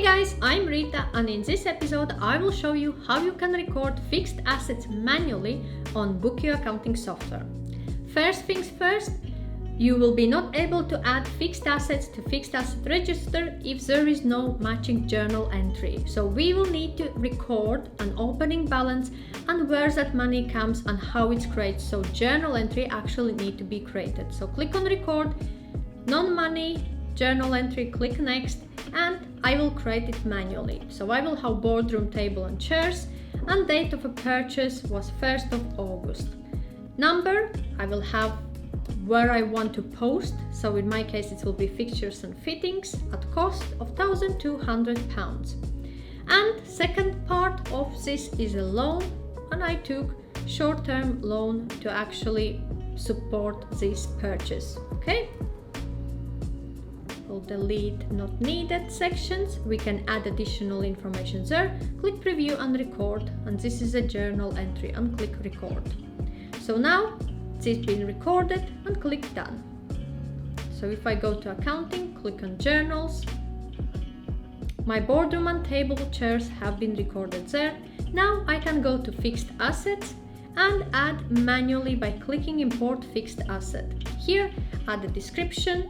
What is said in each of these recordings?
Hey guys, I'm Rita, and in this episode I will show you how you can record fixed assets manually on Bokio accounting software. First things first, you will be not able to add fixed assets to fixed asset register if there is no matching journal entry. So we will need to record an opening balance and where that money comes and how it's created. So journal entry actually need to be created. So click on record, non-money, journal entry, click next, and I will create it manually. So I will have boardroom table and chairs, and date of a purchase was 1st of August. Number, I will have where I want to post, so in my case it will be fixtures and fittings at cost of £1,200. And second part of this is a loan, and I took short-term loan to actually support this purchase. Okay, we'll delete not needed sections. We can add additional information there. Click preview and record, and this is a journal entry, and click record. So now it's been recorded and click done. So if I go to accounting, click on journals, my boardroom and table chairs have been recorded there. Now I can go to fixed assets and add manually by clicking import fixed asset. Here add a description,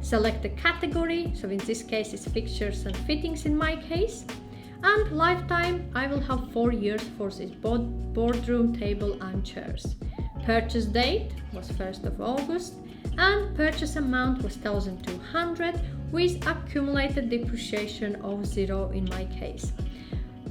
select the category, so in this case it's fixtures and fittings in my case, and lifetime I will have 4 years for this boardroom table and chairs. Purchase date was 1st of August and purchase amount was 1,200 with accumulated depreciation of 0 in my case.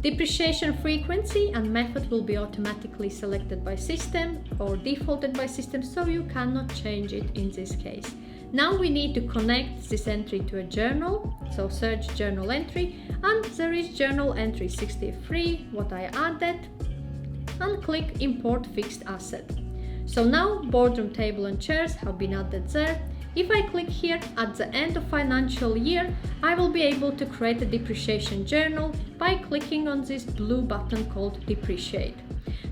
Depreciation frequency and method will be automatically selected by system or defaulted by system, so you cannot change it in this case. Now we need to connect this entry to a journal, so search journal entry, and there is journal entry 63, what I added, and click import fixed asset. So now boardroom table and chairs have been added there. If I click here at the end of financial year, I will be able to create a depreciation journal by clicking on this blue button called depreciate.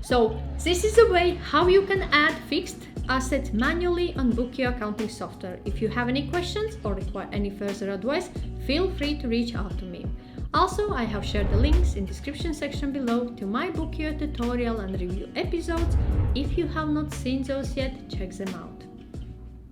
So this is a way how you can add fixed assets manually on Bokio accounting software. If you have any questions or require any further advice, feel free to reach out to me. Also, I have shared the links in the description section below to my Bokio tutorial and review episodes. If you have not seen those yet, check them out.